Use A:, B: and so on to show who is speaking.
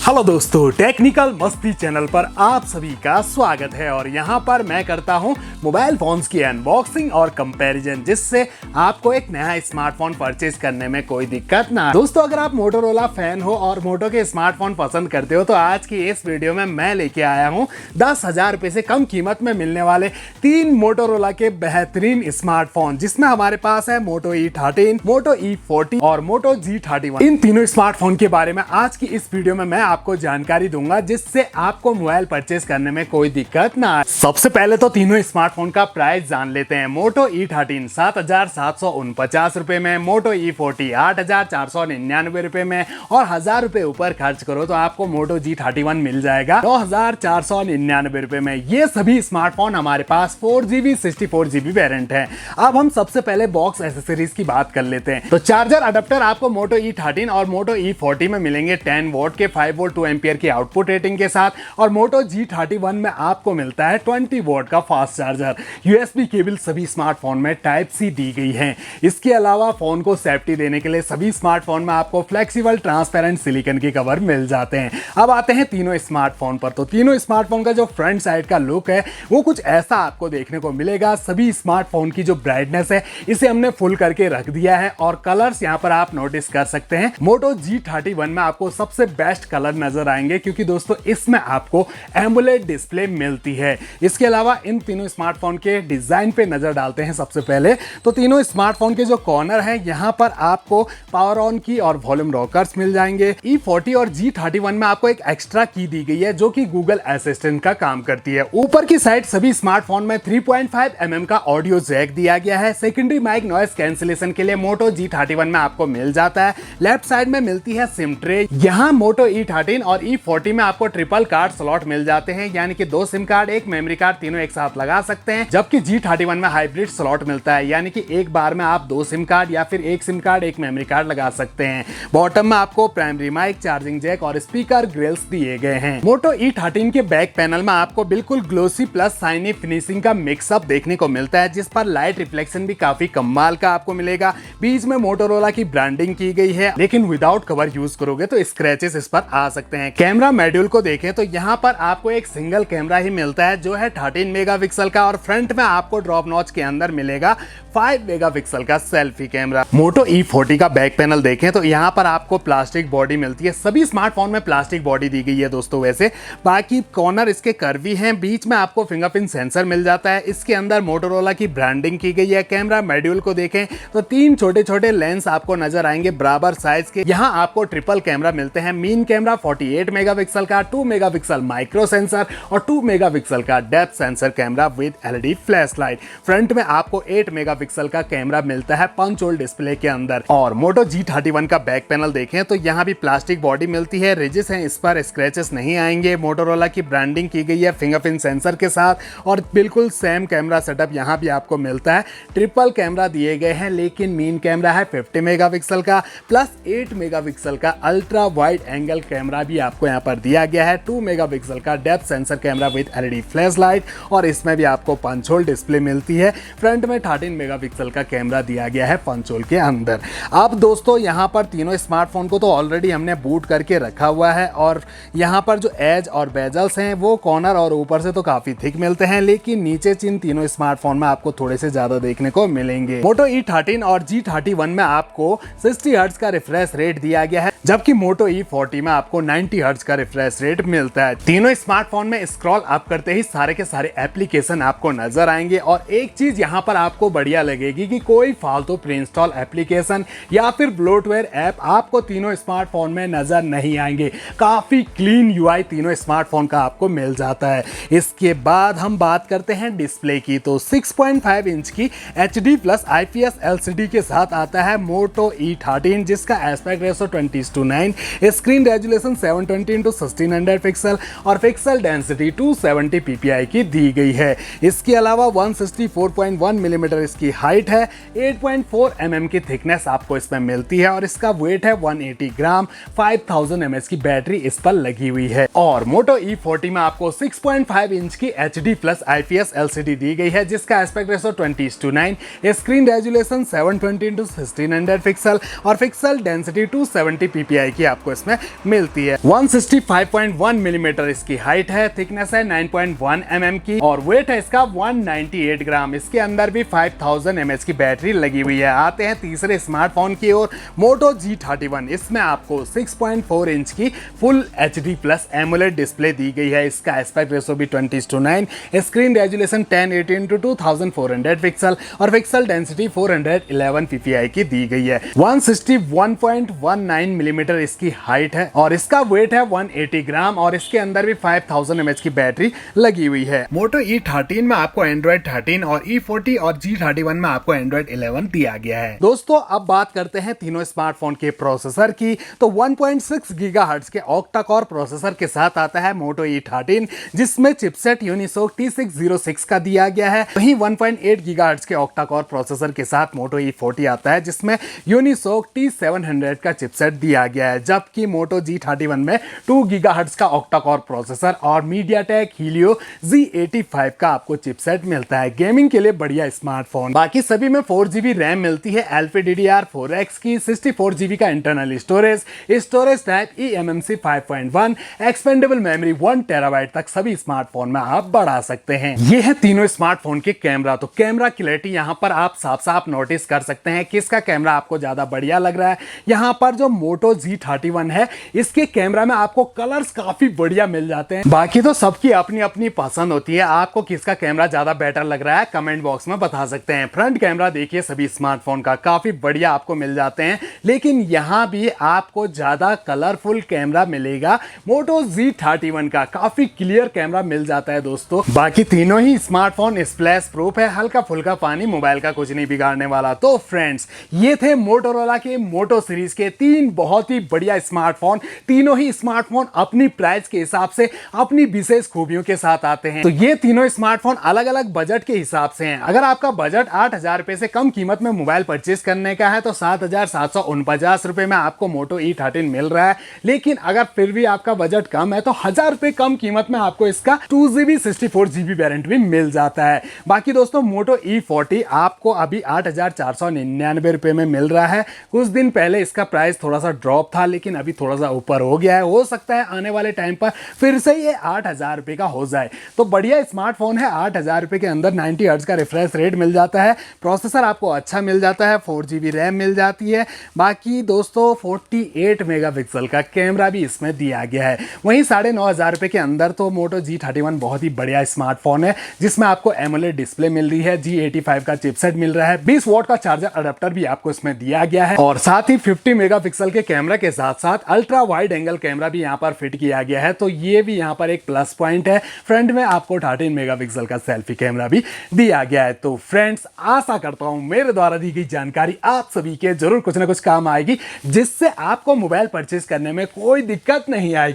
A: Hello दोस्तों, technical मस्ती channel पर आप सभी का स्वागत है। और यहाँ पर मैं करता हूँ मोबाइल फोन्स की अनबॉक्सिंग और कंपैरिजन, जिससे आपको एक नया स्मार्टफोन परचेज करने में कोई दिक्कत ना। दोस्तों, अगर आप मोटोरोला फैन हो और मोटो के स्मार्टफोन पसंद करते हो तो आज की इस वीडियो में मैं लेके आया हूँ 10,000 रुपए से कम कीमत में मिलने वाले 3 मोटोरोला के बेहतरीन स्मार्टफोन, जिसमें हमारे पास है मोटो E13, मोटो E40 और मोटो G31। इन तीनों स्मार्टफोन के बारे में आज की इस वीडियो में मैं आपको जानकारी दूंगा, जिससे आपको मोबाइल परचेस करने में कोई दिक्कत ना आए। सबसे पहले तो तीनों स्मार्टफोन का प्राइस जान लेते हैं। मोटो E13 7,749 रुपए में, मोटो E40 8,499 रुपए में, और 1,000 रुपए ऊपर खर्च करो तो आपको मोटो G31 मिल जाएगा 9,499 रुपए में। ये सभी स्मार्टफोन हमारे पास 4GB 64GB वेरिएंट है। अब हम सबसे पहले बॉक्स एक्सेसरीज की बात कर लेते हैं। तो चार्जर अडेप्टर आपको मोटो E13 और मोटो E40 में मिलेंगे 10 वोल्ट के 5 वोल्ट 2 एम्पियर की आउटपुट रेटिंग के साथ, और मोटो G31 में आपको मिलता है 20 वोल्ट का फास्ट चार्जर। USB केबल सभी स्मार्टफोन में टाइप C दी गई है। इसके अलावा फोन को सेफ्टी देने के लिए सभी स्मार्टफोन में आपको फ्लेक्सिबल ट्रांसपेरेंट सिलिकॉन के कवर मिल जाते हैं। अब आते हैं तीनों स्मार्टफोन पर। तो तीनों स्मार्टफोन का जो फ्रंट साइड का लुक है वो कुछ ऐसा आपको देखने को मिलेगा। सभी स्मार्टफोन की जो ब्राइटनेस है इसे हमने फुल करके रख दिया है, और कलर्स यहां पर आप नोटिस कर सकते हैं। मोटो G31 में आपको सबसे बेस्ट कलर नजर आएंगे, क्योंकि दोस्तों इसमें आपको एमोलेड डिस्प्ले मिलती है। इसके अलावा इन तीनों स्मार्टफोन के डिजाइन पे नजर डालते हैं। सबसे पहले तो तीनों स्मार्टफोन के जो कॉर्नर है यहां पर आपको पावर ऑन की और वॉल्यूम रॉकर्स मिल जाएंगे। E40 और G31 में आपको एक एक्स्ट्रा की दी गई है जो कि गूगल असिस्टेंट का काम करती है। ऊपर की साइड सभी स्मार्टफोन में 3.5 mm का ऑडियो जैक दिया गया है। सेकेंडरी माइक नॉइस कैंसिलेशन के लिए मोटो G31 में आपको मिल जाता है। लेफ्ट साइड में मिलती है सिम ट्रे। यहाँ मोटो E13 और E40 में आपको ट्रिपल कार्ड स्लॉट मिल जाते हैं, यानी कि 2 सिम कार्ड, 1 मेमोरी कार्ड तीनों एक साथ लगा सकते हैं। जबकि G31 में हाइब्रिड स्लॉट मिलता है, यानी कि एक बार में आप 2 सिम कार्ड या फिर 1 सिम कार्ड 1 मेमोरी कार्ड लगा सकते हैं। बॉटम में आपको प्राइमरी माइक, चार्जिंग जैक और स्पीकर ग्रिल्स दिए गए हैं। मोटो E13 के बैक पैनल में आपको बिल्कुल ग्लोसी प्लस शाइनी फिनिशिंग का मिक्सअप देखने को मिलता है, जिस पर लाइट रिफ्लेक्शन भी काफी कमाल का आपको मिलेगा। बीच में मोटोरोला की ब्रांडिंग की गई है, लेकिन विदाउट कवर यूज करोगे तो स्क्रैचेस इस पर आ सकते हैं। कैमरा मॉड्यूल को देखें तो यहाँ पर आपको एक सिंगल कैमरा ही मिलता है जो है 13 मेगापिक्सल का, और फ्रंट में आपको ड्रॉप नॉच के अंदर मिलेगा 5 मेगापिक्सल का सेल्फी कैमरा। मोटो E40 का बैक पैनल देखें तो यहाँ पर आपको प्लास्टिक बॉडी मिलती है। सभी स्मार्टफोन में प्लास्टिक बॉडी दी गई है दोस्तों। वैसे बाकी कॉर्नर इसके कर्वी हैं। बीच में आपको फिंगरप्रिंट सेंसर मिल जाता है। इसके अंदर मोटोरोला की ब्रांडिंग की गई है। कैमरा मॉड्यूल को देखें तो 3 छोटे छोटे लेंस आपको नजर आएंगे बराबर साइज के। यहाँ आपको ट्रिपल कैमरा मिलते हैं। मेन कैमरा 48 मेगापिक्सल का, 2 मेगापिक्सल माइक्रो सेंसर और 2 मेगापिक्सल का depth sensor camera with LED flash light. Front में आपको 8 मेगापिक्सल का कैमरा मिलता है पंच होल डिस्प्ले के अंदर। और मोटो G31 का बैक पैनल देखें तो यहाँ भी प्लास्टिक बॉडी मिलती है। रिजिस हैं, इस पर स्क्रैचेस नहीं आएंगे। मोटोरोला की ब्रांडिंग की गई है फिंगरप्रिंट सेंसर के साथ, और बिल्कुल सेम कैमरा सेटअप यहाँ भी आपको मिलता है। ट्रिपल कैमरा दिए गए हैं, लेकिन मेन कैमरा है 50 मेगापिक्सल का प्लस 8 मेगापिक्सल का अल्ट्रा वाइड एंगल कैमरा भी आपको यहाँ पर दिया गया है। 2 मेगापिक्सल का depth sensor camera with LED flash light, और इसमें भी आपको पंच होल डिस्प्ले मिलती है। फ्रंट में 13 मेगापिक्सल का कैमरा दिया गया है पंच होल के अंदर। अब दोस्तों यहाँ पर तीनों स्मार्टफोन को तो ऑलरेडी हमने बूट करके रखा हुआ है, और यहाँ पर जो एज और बेजल्स हैं वो कॉर्नर और ऊपर से तो काफी थिक मिलते हैं, लेकिन नीचे इन तीनों स्मार्टफोन में आपको थोड़े से ज्यादा देखने को मिलेंगे। मोटो E13 और G31 में आपको 60 हर्ट्ज का रिफ्रेश रेट दिया गया है, जबकि मोटो E40 में आपको 90 हर्ट्ज का रिफ्रेश रेट मिलता है। तीनों स्मार्टफोन में स्क्रॉल अप करते ही सारे के सारे एप्लीकेशन आपको नजर आएंगे, और एक चीज यहाँ पर आपको बढ़िया लगेगी कि कोई फालतू प्री इंस्टॉल एप्लीकेशन या फिर ब्लोटवेयर ऐप आपको तीनों स्मार्टफोन में नजर नहीं आएंगे। काफी क्लीन UI तीनों स्मार्टफोन का आपको मिल जाता है। इसके बाद हम बात करते हैं डिस्प्ले की। तो 6.5 इंच की HD प्लस IPS LCD के साथ आता है मोटो E13, जिसका aspect ratio 20:9, screen resolution 720x1600 pixel और पिक्सल डेंसिटी 270 ppi की दी गई है। इसके अलावा 164.1 मिलीमीटर इसकी हाइट है, 8.4 mm की थिकनेस आपको इसमें मिलती है, और इसका वेट है 180 ग्राम। 5000 mAh की बैटरी इस पर लगी हुई है। और मोटो E40 में आपको 6.5 इंच की HD प्लस IPS LCD दी गई है, जिसका aspect ratio 20:9, screen resolution 720x1600 pixel और पिक्सल डेंसिटी 270 ppi की आपको इसमें मिलती सकती है। 165.1 मिलीमीटर इसकी हाइट है, थिकनेस है 9.1 mm की और वेट है इसका 198 ग्राम। इसके अंदर भी 5000 mAh की बैटरी लगी हुई है। आते हैं तीसरे स्मार्टफोन की ओर, Moto G31। इसमें आपको 6.4 इंच की full HD plus AMOLED display दी गई है। इसका एस्पेक्ट रेशो भी 20:9, स्क्रीन रेजोल्यूशन 1080x2400 पिक्सल और पिक्सल डेंसिटी 411 ppi की दी गई है। 161.19 मिलीमीटर इसकी हाइट है और इसका वेट है 180 ग्राम और इसके अंदर भी 5000 mAh की बैटरी लगी हुई है। Moto E13 में आपको Android 13 और E40 और G31 में आपको Android 11 दिया गया है। दोस्तों अब बात करते हैं तीनों स्मार्टफोन के प्रोसेसर की। तो 1.6 गीगाहर्ट्ज के ऑक्टा कोर प्रोसेसर के साथ आता है Moto E13, जिसमें चिपसेट Unisoc T606 का दिया गया है। वहीं 1.8 गीगाहर्ट्ज के ऑक्टा कोर प्रोसेसर के साथ Moto E40 आता है, जिसमें Unisoc T700 का चिपसेट दिया गया है। जबकि Moto G31 में 2 गीगाहर्ट्ज का ऑक्टा कोर प्रोसेसर और MediaTek Helio Z85 का आपको चिपसेट मिलता है। गेमिंग के लिए बढ़िया स्मार्टफोन। बाकी सभी में 4GB रैम मिलती है LPDDR4X की, 64GB का internal storage type eMMC 5.1, expendable memory 1 TB तक सभी स्मार्टफोन में आप बढ़ा सकते हैं। ये है तीनों स्मार्टफोन के कैमरा। तो कैमरा क्लैरिटी यहां पर आप साफ साफ नोटिस कर सकते हैं किसका कैमरा आपको ज्यादा बढ़िया लग रहा है। यहां पर जो Moto G31 है, इसके कैमरा में आपको कलर्स काफी बढ़िया मिल जाते हैं। बाकी तो सबकी अपनी अपनी पसंद होती है, आपको किसका कैमरा ज्यादा बेटर लग रहा है कमेंट बॉक्स में बता सकते हैं। फ्रंट कैमरा देखिए सभी स्मार्टफोन का काफी बढ़िया आपको मिल जाते हैं, लेकिन यहां भी आपको ज्यादा कलरफुल कैमरा मिलेगा Moto G31 का, काफी क्लियर कैमरा मिल जाता है दोस्तों। बाकी तीनों ही स्मार्टफोन स्प्लैश प्रूफ है, हल्का फुल्का पानी मोबाइल का कुछ नहीं बिगाड़ने वाला। तो फ्रेंड्स ये थे मोटोरोला के मोटो सीरीज के 3 बहुत ही बढ़िया स्मार्टफोन। तीनों ही स्मार्टफोन अपनी प्राइस के हिसाब से अपनी विशेष खूबियों के साथ आते हैं। तो ये तीनों स्मार्टफोन अलग अलग बजट के हिसाब से हैं। अगर आपका बजट 8000 रुपए से कम कीमत में मोबाइल परचेज करने का है तो 7749 रुपए में आपको Moto E13 मिल रहा है। लेकिन अगर फिर भी आपका बजट कम है तो 1000 रुपए कम कीमत में आपको इसका 2GB 64GB वेरिएंट भी मिल जाता है। बाकी दोस्तों Moto E40 आपको अभी 8499 रुपए में मिल रहा है। कुछ दिन पहले इसका प्राइस थोड़ा सा ड्रॉप था, लेकिन अभी थोड़ा सा ऊपर हो गया है। हो सकता है आने वाले टाइम पर फिर से ये 8000 रुपए का हो जाए। तो बढ़िया स्मार्टफोन है। 8000 रुपए के अंदर 90 हर्ट्ज का रिफ्रेश रेट मिल जाता है, प्रोसेसर आपको अच्छा मिल जाता है, 4GB रैम मिल जाती है। बाकी दोस्तों 48 मेगापिक्सल का कैमरा भी इसमें दिया गया है। वहीं 9500 रुपए के अंदर तो Moto G31 बहुत ही बढ़िया स्मार्टफोन है, जिसमें आपको एमोलेड डिस्प्ले मिल रही है, G85 का चिपसेट मिल रहा है, 20 वॉट का चार्जर अडेप्टर भी आपको इसमें दिया गया है और साथ ही 50 मेगापिक्सल के कैमरा के साथ साथ अल्ट्रा वाइड एंगल कैमरा भी यहाँ पर फिट किया गया है। तो ये भी यहाँ पर एक प्लस पॉइंट है। फ्रंट में आपको 13 मेगापिक्सल का सेल्फी कैमरा भी दिया गया है। तो फ्रेंड्स आशा करता हूं मेरे द्वारा दी गई जानकारी आप सभी के जरूर कुछ ना कुछ काम आएगी, जिससे आपको मोबाइल परचेज करने में कोई दिक्कत नहीं आएगी।